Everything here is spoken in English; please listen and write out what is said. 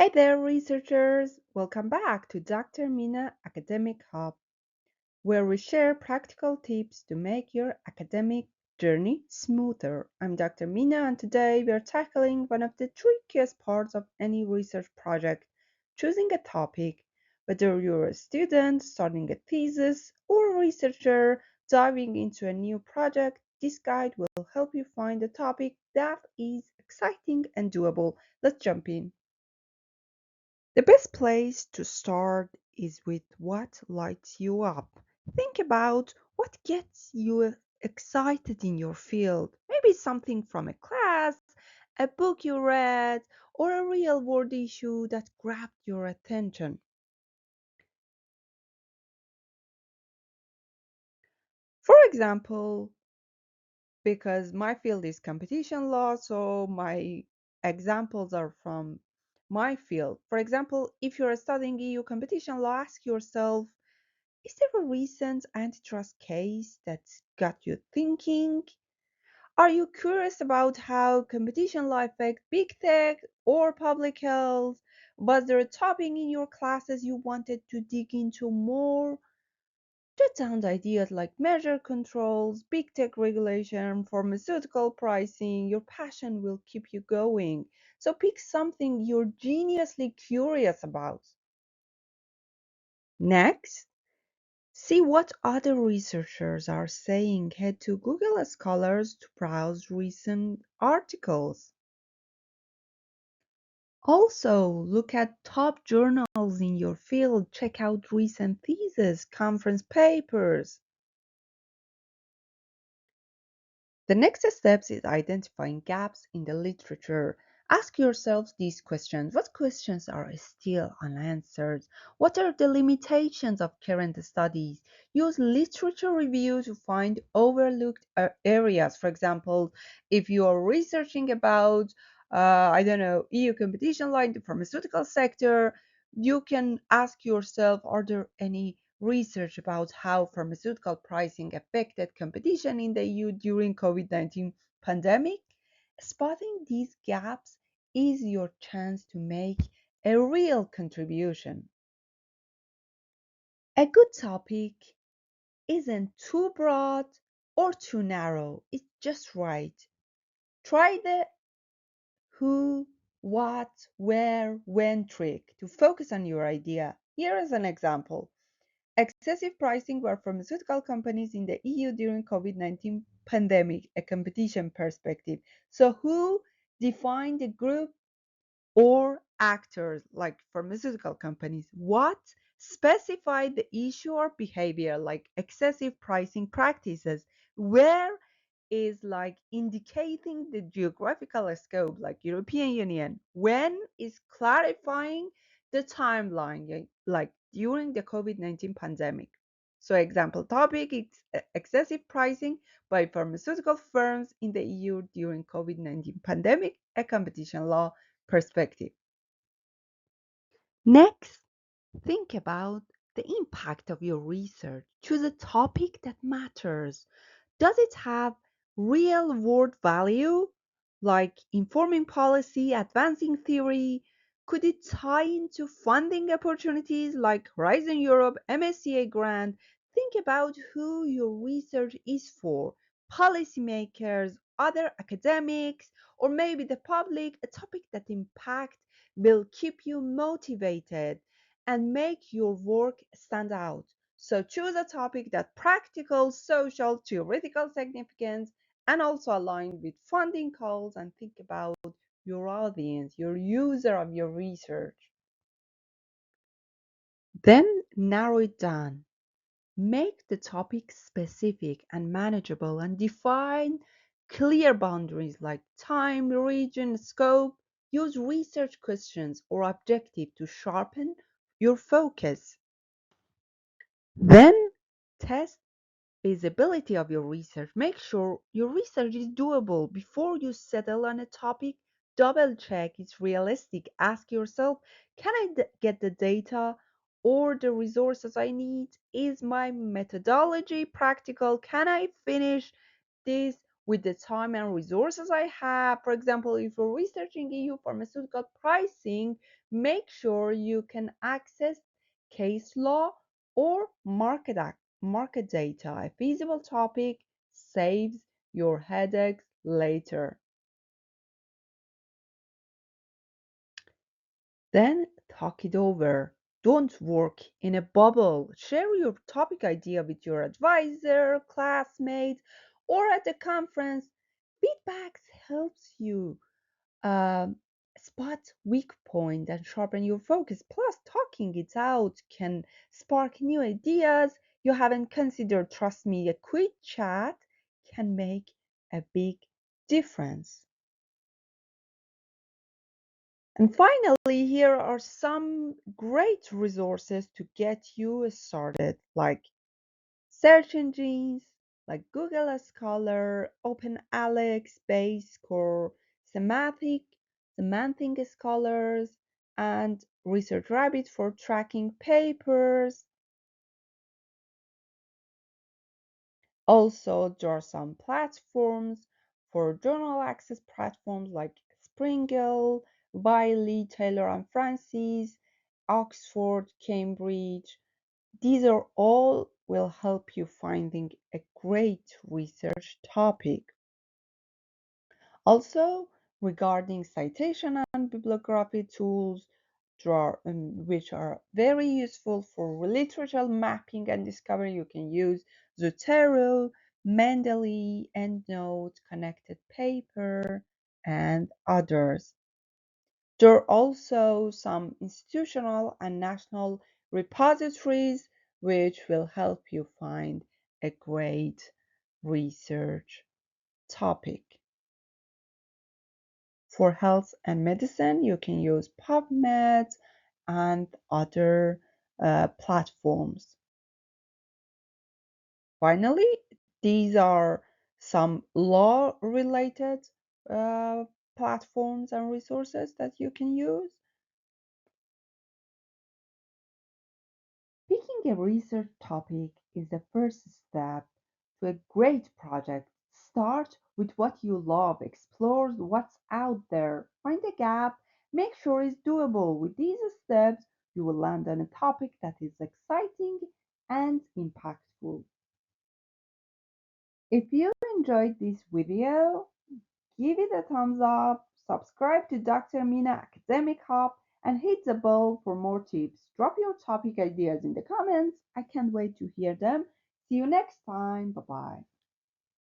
Hey there, researchers! Welcome back to Dr. Mina Academic Hub, where we share practical tips to make your academic journey smoother. I'm Dr. Mina, and today we are tackling one of the trickiest parts of any research project, choosing a topic. Whether you're a student starting a thesis or a researcher diving into a new project, this guide will help you find a topic that is exciting and doable. Let's jump in. The best place to start is with what lights you up. Think about what gets you excited in your field. Maybe something from a class, a book you read, or a real world issue that grabbed your attention. For example, because my field is competition law, so my examples are from my field. For example, if you're studying EU competition law, ask yourself, is there a recent antitrust case that's got you thinking? Are you curious about how competition law affects big tech or public health? Was there a topic in your classes you wanted to dig into more? Jot down the ideas like measure controls, big tech regulation, pharmaceutical pricing. Your passion will keep you going. So pick something you're geniusly curious about. Next, see what other researchers are saying. Head to Google Scholars to browse recent articles. Also, look at top journals in your field. Check out recent theses, conference papers. The next steps is identifying gaps in the literature. Ask yourselves these questions. What questions are still unanswered? What are the limitations of current studies? Use literature review to find overlooked areas. For example, if you are researching about, I don't know, EU competition law in the pharmaceutical sector, you can ask yourself, are there any research about how pharmaceutical pricing affected competition in the EU during COVID-19 pandemic? Spotting these gaps is your chance to make a real contribution. A good topic isn't too broad or too narrow. It's just right. Try the who, what, where, when trick to focus on your idea. Here is an example. Excessive pricing by pharmaceutical companies in the EU during COVID-19 pandemic, a competition perspective. So who defined the group or actors like pharmaceutical companies? What specify the issue or behavior like excessive pricing practices? Where is like indicating the geographical scope like European Union? When is clarifying the timeline like during the COVID-19 pandemic? So example topic is excessive pricing by pharmaceutical firms in the EU during COVID-19 pandemic, a competition law perspective. Next, think about the impact of your research. Choose a topic that matters. Does it have real world value, like informing policy, advancing theory? Could it tie into funding opportunities like Horizon Europe, MSCA grant? Think about who your research is for, policymakers, other academics, or maybe the public. A topic that impact will keep you motivated and make your work stand out. So choose a topic that practical, social, theoretical significance and also aligned with funding calls, and think about your audience, your user of your research. Then narrow it down. Make the topic specific and manageable and define clear boundaries like time, region, scope. Use research questions or objective to sharpen your focus. Then test feasibility of your research. Make sure your research is doable before you settle on a topic. Double check it's realistic. Ask yourself, can I get the data or the resources I need? Is my methodology practical? Can I finish this with the time and resources I have. For example, if you're researching EU pharmaceutical pricing, make sure you can access case law or market data. A feasible topic saves your headaches later. Then talk it over. Don't work in a bubble. Share your topic idea with your advisor, classmates, or at the conference. Feedback helps you um, spot weak point and sharpen your focus. Plus, talking it out can spark new ideas you haven't considered. Trust me, a quick chat can make a big difference. And finally, here are some great resources to get you started, like search engines like Google Scholar, OpenAlex, Bayescore, Semantic Scholars, and Research Rabbit for tracking papers. Also, there are some platforms for journal access platforms like Springer, Wiley, Taylor and Francis, Oxford, Cambridge. These are all will help you finding a great research topic. Also, regarding citation and bibliography tools, which are very useful for literature mapping and discovery, you can use Zotero, Mendeley, EndNote, Connected Paper, and others. There are also some institutional and national repositories which will help you find a great research topic. For health and medicine, you can use PubMed and other platforms. Finally, these are some law related uh, platforms and resources that you can use. Picking a research topic is the first step to a great project. Start with what you love, explore what's out there, find a gap, make sure it's doable. With these steps, you will land on a topic that is exciting and impactful. If you enjoyed this video, give it a thumbs up, subscribe to Dr. Mina Academic Hub, and hit the bell for more tips. Drop your topic ideas in the comments. I can't wait to hear them. See you next time. Bye bye.